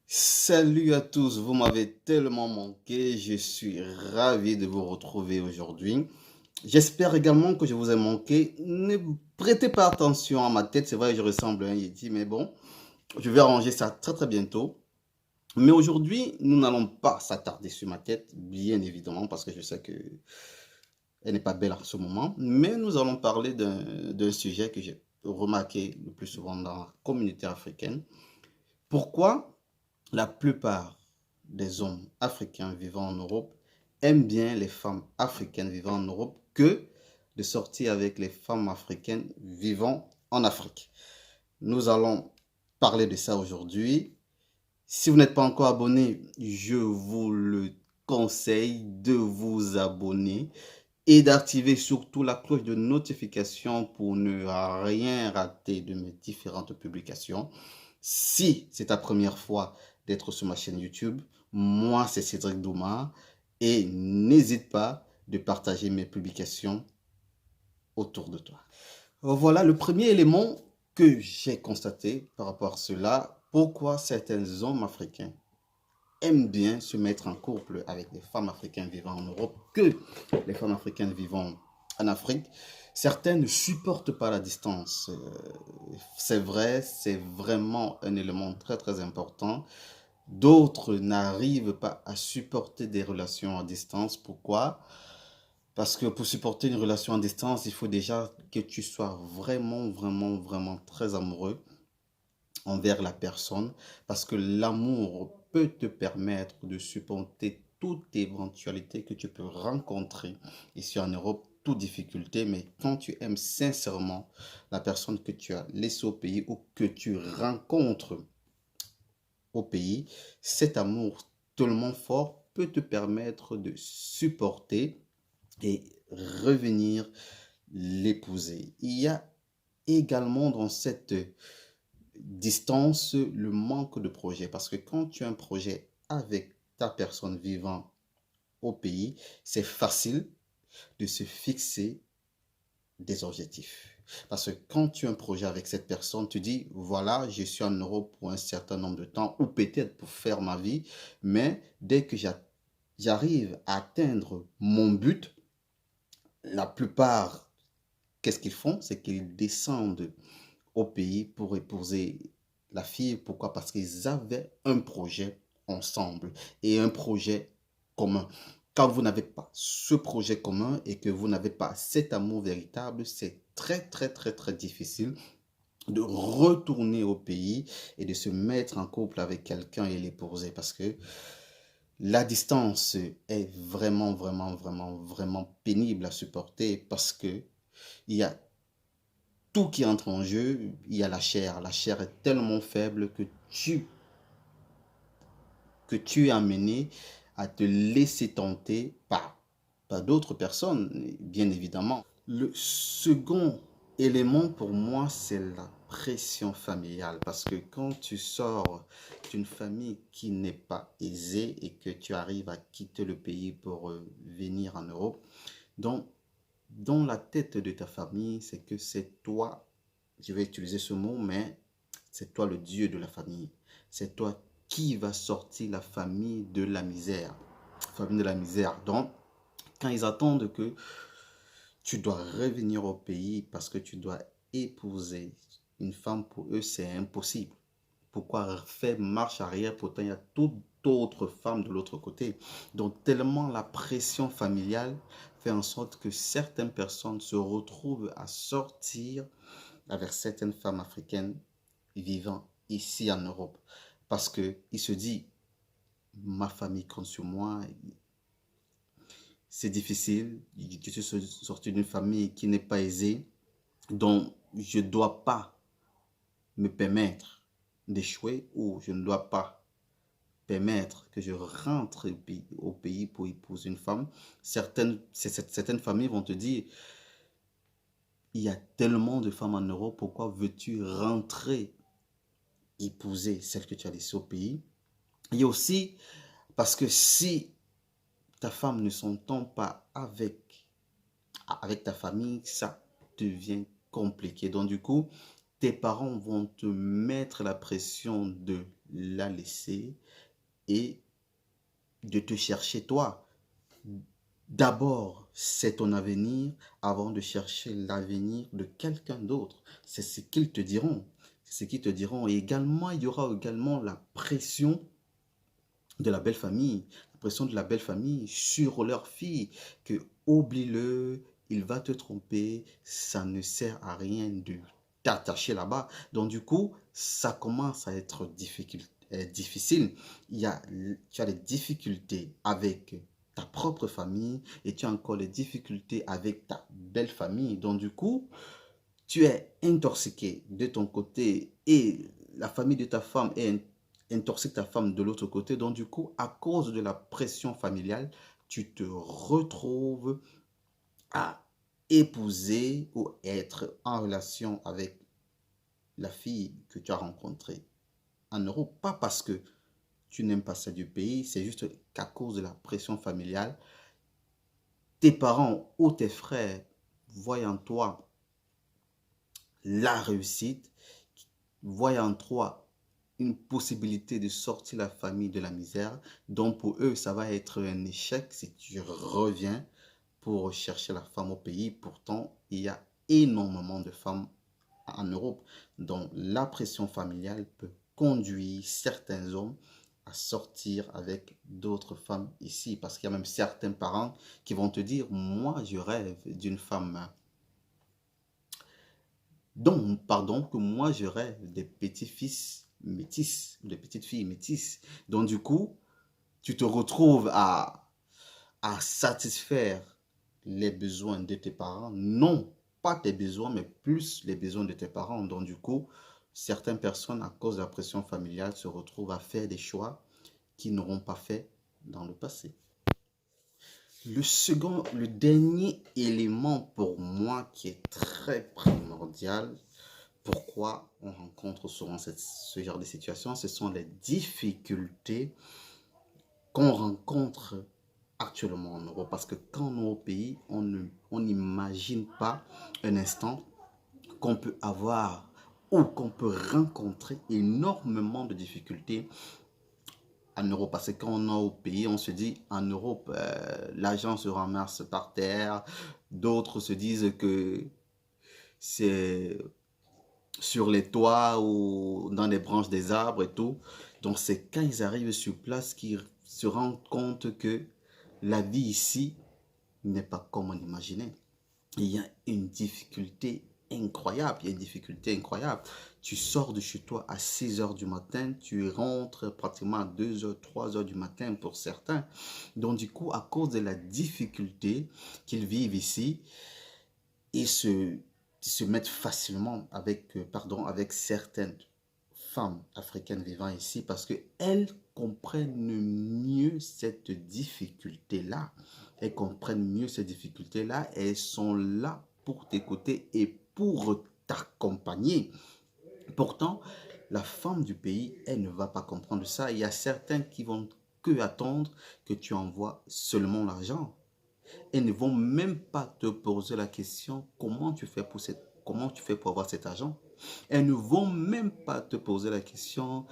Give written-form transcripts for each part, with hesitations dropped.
Salut à tous, vous m'avez tellement manqué, je suis ravi de vous retrouver aujourd'hui. J'espère également que je vous ai manqué. Ne prêtez pas attention à ma tête, c'est vrai que je ressemble à un Yeti, mais bon, je vais arranger ça très très bientôt. Mais aujourd'hui, nous n'allons pas s'attarder sur ma tête, bien évidemment, parce que je sais que elle n'est pas belle en ce moment, mais nous allons parler d'un sujet que j'ai remarqué le plus souvent dans la communauté africaine. Pourquoi la plupart des hommes africains vivant en Europe aiment bien les femmes africaines vivant en Europe que de sortir avec les femmes africaines vivant en Afrique. Nous allons parler de ça aujourd'hui. Si vous n'êtes pas encore abonné, je vous le conseille de vous abonner et d'activer surtout la cloche de notification pour ne rien rater de mes différentes publications. Si c'est ta première fois d'être sur ma chaîne YouTube, moi c'est Cédric Douma et n'hésite pas de partager mes publications autour de toi. Voilà le premier élément que j'ai constaté par rapport à cela. Pourquoi certains hommes africains aiment bien se mettre en couple avec des femmes africaines vivant en Europe que les femmes africaines vivant en Afrique. Certains ne supportent pas la distance. C'est vrai, c'est vraiment un élément très très important. D'autres n'arrivent pas à supporter des relations à distance. Pourquoi? Parce que pour supporter une relation à distance, il faut déjà que tu sois vraiment très amoureux envers la personne, parce que l'amour peut te permettre de supporter toute éventualité que tu peux rencontrer ici en Europe, toute difficulté, mais quand tu aimes sincèrement la personne que tu as laissée au pays ou que tu rencontres au pays, cet amour tellement fort peut te permettre de supporter et revenir l'épouser. Il y a également dans cette distance le manque de projet. Parce que quand tu as un projet avec ta personne vivant au pays, c'est facile de se fixer des objectifs. Parce que quand tu as un projet avec cette personne, tu dis, voilà, je suis en Europe pour un certain nombre de temps, ou peut-être pour faire ma vie, mais dès que j'arrive à atteindre mon but, la plupart, qu'est-ce qu'ils font? C'est qu'ils descendent au pays pour épouser la fille. Pourquoi? Parce qu'ils avaient un projet ensemble et un projet commun. Quand vous n'avez pas ce projet commun et que vous n'avez pas cet amour véritable, c'est très difficile de retourner au pays et de se mettre en couple avec quelqu'un et l'épouser parce que la distance est vraiment pénible à supporter parce que il y a tout qui entre en jeu, il y a la chair. La chair est tellement faible que tu es amené à te laisser tenter par d'autres personnes, bien évidemment. Le second élément pour moi, c'est la pression familiale. Parce que quand tu sors d'une famille qui n'est pas aisée et que tu arrives à quitter le pays pour venir en Europe, donc dans la tête de ta famille, c'est que c'est toi, je vais utiliser ce mot, mais c'est toi le Dieu de la famille. C'est toi qui va sortir la famille de la misère. Famille de la misère. Donc, quand ils attendent que tu dois revenir au pays parce que tu dois épouser une femme, pour eux, c'est impossible. Pourquoi faire marche arrière? Pourtant, il y a toute autre femme de l'autre côté. Donc, tellement la pression familiale fait en sorte que certaines personnes se retrouvent à sortir avec certaines femmes africaines vivant ici en Europe. Parce qu'il se dit, ma famille compte sur moi, c'est difficile, je suis sorti d'une famille qui n'est pas aisée, donc je ne dois pas me permettre d'échouer ou je ne dois pas permettre que je rentre au pays pour épouser une femme. Certaines familles vont te dire, il y a tellement de femmes en Europe, pourquoi veux-tu rentrer épouser celle que tu as laissée au pays? Il y a aussi parce que si ta femme ne s'entend pas avec ta famille, ça devient compliqué. Donc du coup, tes parents vont te mettre la pression de la laisser et de te chercher toi. D'abord, c'est ton avenir avant de chercher l'avenir de quelqu'un d'autre. C'est ce qu'ils te diront. C'est ce qu'ils te diront. Et également, il y aura également la pression de la belle famille, la pression de la belle famille sur leur fille, que oublie-le, il va te tromper, ça ne sert à rien de t'attacher là-bas. Donc du coup, ça commence à être difficile. Tu as des difficultés avec ta propre famille et tu as encore des difficultés avec ta belle famille. Donc du coup, tu es intoxiqué de ton côté et la famille de ta femme est intoxique ta femme de l'autre côté. Donc du coup, à cause de la pression familiale, tu te retrouves à épouser ou être en relation avec la fille que tu as rencontrée en Europe. Pas parce que tu n'aimes pas ça du pays, c'est juste qu'à cause de la pression familiale, tes parents ou tes frères voient en toi la réussite, voient en toi une possibilité de sortir la famille de la misère. Donc pour eux, ça va être un échec si tu reviens pour chercher la femme au pays. Pourtant, il y a énormément de femmes en Europe. Donc la pression familiale peut conduire certains hommes à sortir avec d'autres femmes ici. Parce qu'il y a même certains parents qui vont te dire, moi je rêve d'une femme donc, pardon, que moi je rêve des petits-fils métis, des petites filles métisses. Donc, du coup, tu te retrouves à satisfaire les besoins de tes parents. Non, pas tes besoins, mais plus les besoins de tes parents. Donc, du coup, certaines personnes, à cause de la pression familiale, se retrouvent à faire des choix qu'ils n'auront pas fait dans le passé. Le dernier élément pour moi qui est très primordial, pourquoi on rencontre souvent ce genre de situation, ce sont les difficultés qu'on rencontre actuellement en Europe. Parce que quand on est au pays, on n'imagine pas un instant qu'on peut avoir ou qu'on peut rencontrer énormément de difficultés en Europe. Parce que quand on est au pays, on se dit en Europe, l'argent se ramasse par terre. D'autres se disent que c'est sur les toits ou dans les branches des arbres et tout. Donc c'est quand ils arrivent sur place qu'ils se rendent compte que la vie ici n'est pas comme on imaginait. Il y a une difficulté incroyable, il y a une difficulté incroyable. Tu sors de chez toi à 6 heures du matin, tu rentres pratiquement à 2 heures, 3 heures du matin pour certains. Donc du coup, à cause de la difficulté qu'ils vivent ici, ils se mettent facilement avec certaines femmes africaines vivant ici parce qu'elles comprennent mieux cette difficulté-là. Elles comprennent mieux cette difficulté-là et elles sont là pour t'écouter et pour t'accompagner. Pourtant, la femme du pays, elle ne va pas comprendre ça. Il y a certains qui vont que attendre que tu envoies seulement l'argent. Elles ne vont même pas te poser la question comment tu fais pour avoir cet argent. Elles ne vont même pas te poser la question,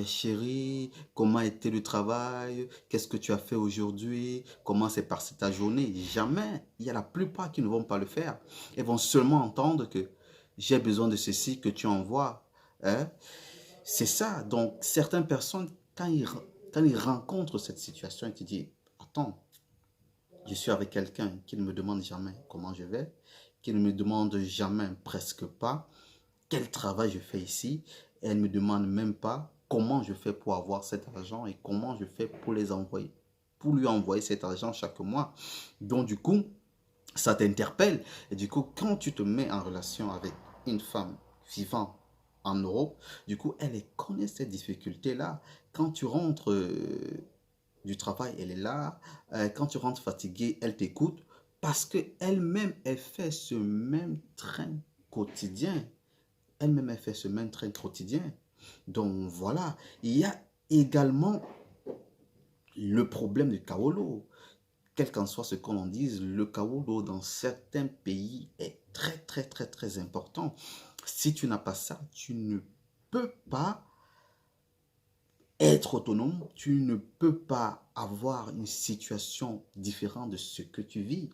chérie, comment était le travail? Qu'est-ce que tu as fait aujourd'hui? Comment s'est passée ta journée? Jamais. Il y a la plupart qui ne vont pas le faire. Elles vont seulement entendre que j'ai besoin de ceci que tu envoies. Hein? C'est ça. Donc, certaines personnes, quand ils rencontrent cette situation, ils te disent, attends, je suis avec quelqu'un qui ne me demande jamais comment je vais, qui ne me demande jamais, presque pas, quel travail je fais ici. Et elle ne me demande même pas comment je fais pour avoir cet argent et comment je fais pour les envoyer, pour lui envoyer cet argent chaque mois. Donc du coup, ça t'interpelle. Et du coup, quand tu te mets en relation avec une femme vivant en Europe, du coup, elle connaît ces difficultés-là. Quand tu rentres du travail, elle est là. Quand tu rentres fatigué, elle t'écoute parce qu'elle-même, elle fait ce même train quotidien. Elle-même, elle fait ce même train quotidien. Donc voilà, il y a également le problème du kaolo. Quel qu'en soit ce qu'on en dise, le kaolo dans certains pays est très très très très important. Si tu n'as pas ça, tu ne peux pas être autonome, tu ne peux pas avoir une situation différente de ce que tu vis.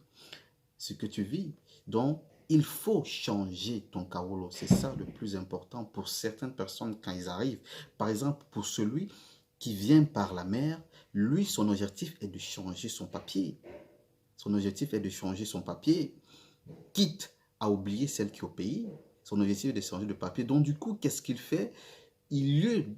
Ce que tu vis. Donc, il faut changer ton kawolo. C'est ça le plus important pour certaines personnes quand ils arrivent. Par exemple, pour celui qui vient par la mer, lui, son objectif est de changer son papier. Son objectif est de changer son papier, quitte à oublier celle qui est au pays. Son objectif est de changer de papier. Donc, du coup, qu'est-ce qu'il fait?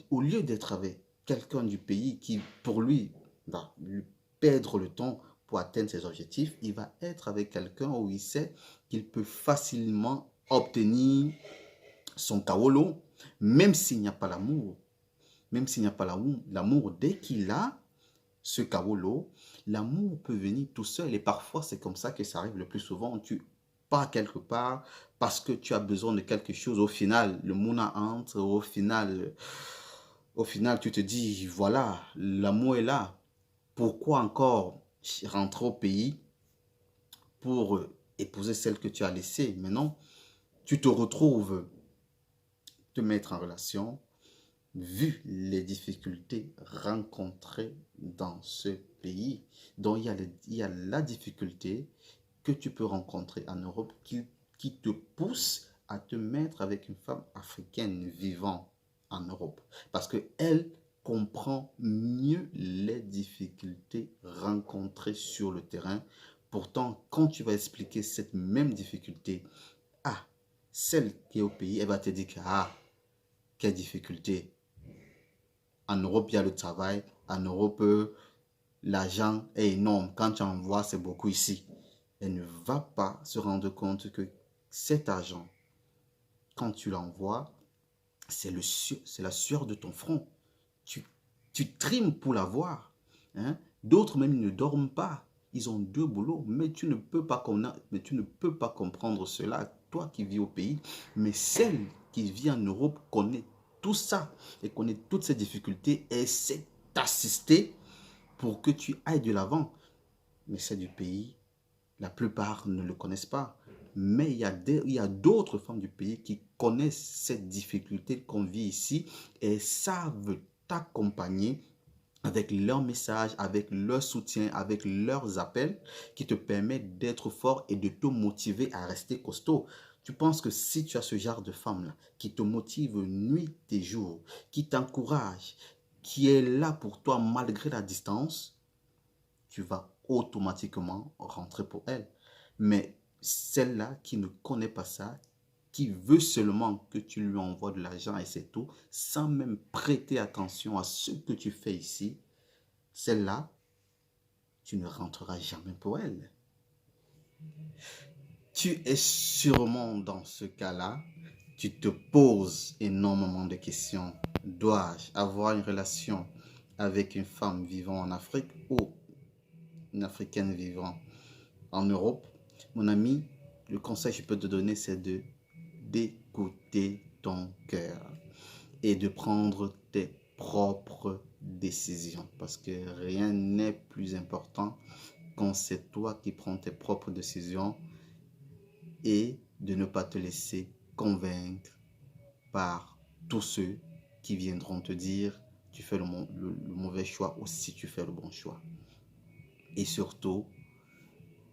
Au lieu d'être avec quelqu'un du pays qui, pour lui, va lui perdre le temps pour atteindre ses objectifs, il va être avec quelqu'un où il sait qu'il peut facilement obtenir son kawolo, même s'il n'y a pas l'amour. Même s'il n'y a pas l'amour, dès qu'il a ce kawolo, l'amour peut venir tout seul. Et parfois, c'est comme ça que ça arrive le plus souvent. Tu pars quelque part parce que tu as besoin de quelque chose. Au final, le mouna entre. Au final, tu te dis, voilà, l'amour est là. Pourquoi encore rentrer au pays pour épouser celle que tu as laissée? Maintenant, tu te retrouves te mettre en relation, vu les difficultés rencontrées dans ce pays. Donc, il y a la difficulté que tu peux rencontrer en Europe qui te pousse à te mettre avec une femme africaine vivant en Europe. Parce qu'elle comprend mieux les difficultés rencontrées sur le terrain. Pourtant, quand tu vas expliquer cette même difficulté à celle qui est au pays, elle va te dire que, ah, quelle difficulté. En Europe, il y a le travail. En Europe, l'argent est énorme. Quand tu envoies, c'est beaucoup ici. Elle ne va pas se rendre compte que cet argent, quand tu l'envoies, c'est la sueur de ton front. Tu trimes pour l'avoir. Hein? D'autres même ne dorment pas. Ils ont deux boulots, mais tu ne peux pas comprendre cela, toi qui vis au pays. Mais celle qui vit en Europe connaît tout ça et connaît toutes ces difficultés et essaie t'assister pour que tu ailles de l'avant. Mais c'est du pays, la plupart ne le connaissent pas. Mais il y a d'autres femmes du pays qui connaissent cette difficulté qu'on vit ici et savent t'accompagner avec leurs messages, avec leur soutien, avec leurs appels qui te permettent d'être fort et de te motiver à rester costaud. Tu penses que si tu as ce genre de femme-là qui te motive nuit et jour, qui t'encourage, qui est là pour toi malgré la distance, tu vas automatiquement rentrer pour elle. Mais celle-là qui ne connaît pas ça, qui veut seulement que tu lui envoies de l'argent et c'est tout, sans même prêter attention à ce que tu fais ici, celle-là, tu ne rentreras jamais pour elle. Tu es sûrement dans ce cas-là, tu te poses énormément de questions. Dois-je avoir une relation avec une femme vivant en Afrique ou une Africaine vivant en Europe? Mon ami, le conseil que je peux te donner, c'est d'écouter ton cœur et de prendre tes propres décisions. Parce que rien n'est plus important quand c'est toi qui prends tes propres décisions et de ne pas te laisser convaincre par tous ceux qui viendront te dire tu fais le mauvais choix ou si tu fais le bon choix. Et surtout,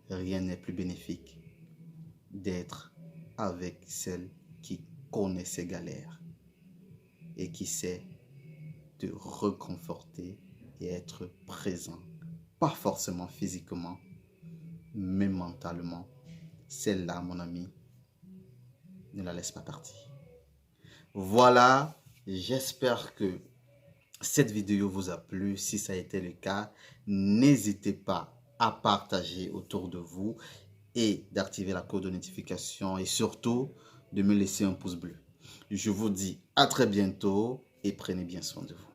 rien n'est plus bénéfique d'être avec celle qui connaît ses galères et qui sait te reconforter et être présent. Pas forcément physiquement, mais mentalement. Celle-là, mon ami, ne la laisse pas partir. Voilà, j'espère que cette vidéo vous a plu. Si ça a été le cas, n'hésitez pas à partager autour de vous et d'activer la cloche de notification et surtout de me laisser un pouce bleu. Je vous dis à très bientôt et prenez bien soin de vous.